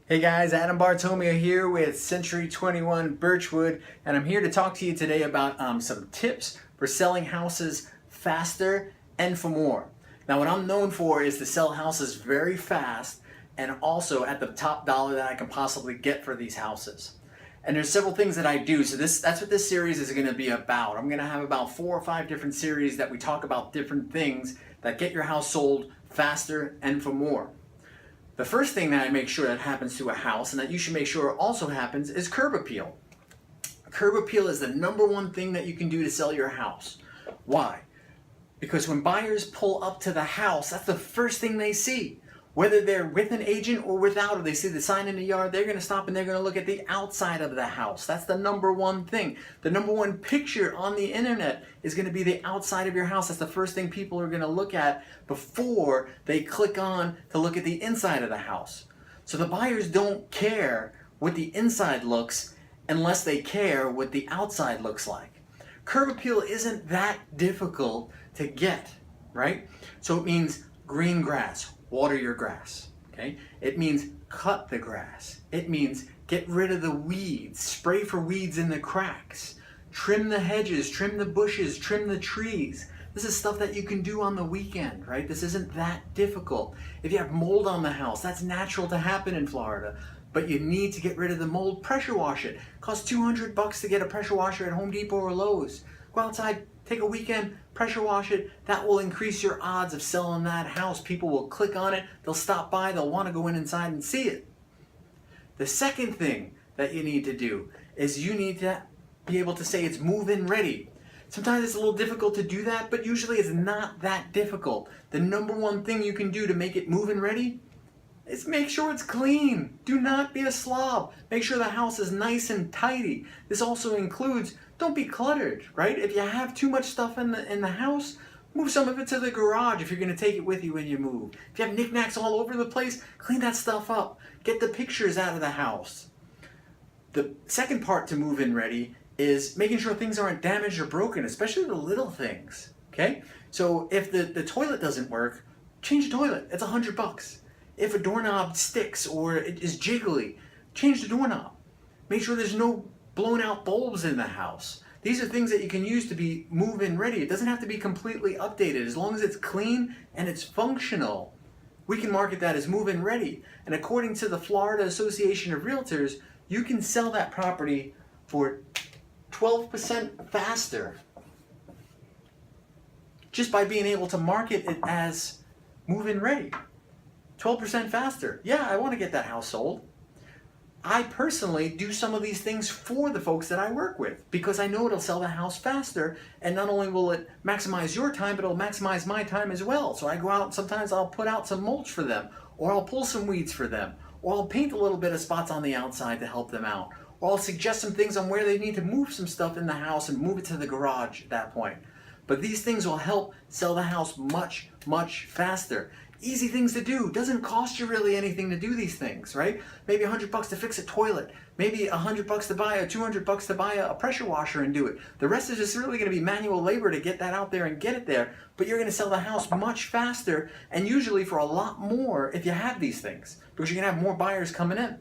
Hey guys, Adam Bartomeo here with Century 21 Birchwood, and I'm here to talk to you today about some tips for selling houses faster and for more. Now, what I'm known for is to sell houses very fast and also at the top dollar that I can possibly get for these houses. And there's several things that I do, so that's what this series is going to be about. I'm going to have about 4 or 5 different series that we talk about different things that get your house sold faster and for more. The first thing that I make sure that happens to a house, and that you should make sure also happens, is curb appeal. Curb appeal is the #1 thing that you can do to sell your house. Why? Because when buyers pull up to the house, that's the first thing they see. Whether they're with an agent or without, or they see the sign in the yard, they're going to stop and they're going to look at the outside of the house. That's the #1 thing. The #1 picture on the internet is going to be the outside of your house. That's the first thing people are going to look at before they click on to look at the inside of the house. So the buyers don't care what the inside looks unless they care what the outside looks like. Curb appeal isn't that difficult to get, right? So it means green grass. Water your grass, okay? It means cut the grass. It means get rid of the weeds, spray for weeds in the cracks, trim the hedges, trim the bushes, trim the trees. This is stuff that you can do on the weekend, right? This isn't that difficult. If you have mold on the house, that's natural to happen in Florida, but you need to get rid of the mold. Pressure wash it. It costs $200 to get a pressure washer at Home Depot or Lowe's. Go outside, take a weekend, pressure wash it. That will increase your odds of selling that house. People will click on it, they'll stop by, they'll want to go inside and see it. The second thing that you need to do is you need to be able to say it's move-in ready. Sometimes it's a little difficult to do that, but usually it's not that difficult. The #1 thing you can do to make it move-in ready is make sure it's clean. Do not be a slob. Make sure the house is nice and tidy. This also includes, don't be cluttered, right? If you have too much stuff in the house, move some of it to the garage if you're going to take it with you when you move. If you have knickknacks all over the place, clean that stuff up. Get the pictures out of the house. The second part to move in ready is making sure things aren't damaged or broken, especially the little things, okay? So if the toilet doesn't work, change the toilet. It's $100. If a doorknob sticks or it is jiggly, change the doorknob. Make sure there's no blown out bulbs in the house. These are things that you can use to be move-in ready. It doesn't have to be completely updated. As long as it's clean and it's functional, we can market that as move-in ready. And according to the Florida Association of Realtors, you can sell that property for 12% faster just by being able to market it as move-in ready. 12% faster. Yeah, I want to get that house sold. I personally do some of these things for the folks that I work with because I know it'll sell the house faster, and not only will it maximize your time, but it'll maximize my time as well. So I go out and sometimes I'll put out some mulch for them, or I'll pull some weeds for them, or I'll paint a little bit of spots on the outside to help them out, or I'll suggest some things on where they need to move some stuff in the house and move it to the garage at that point. But these things will help sell the house much, much faster. Easy things to do. Doesn't cost you really anything to do these things, right? Maybe $100 to fix a toilet. Maybe $100 to buy, or $200 to buy a pressure washer and do it. The rest is just really going to be manual labor to get that out there and get it there. But you're going to sell the house much faster, and usually for a lot more if you have these things, because you're going to have more buyers coming in.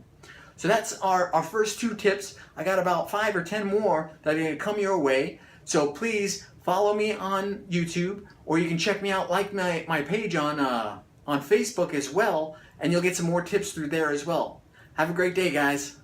So that's our first 2 tips. I got about 5 or 10 more that are going to come your way. So please follow me on YouTube, or you can check me out, like my page on Facebook as well, and you'll get some more tips through there as well. Have a great day, guys.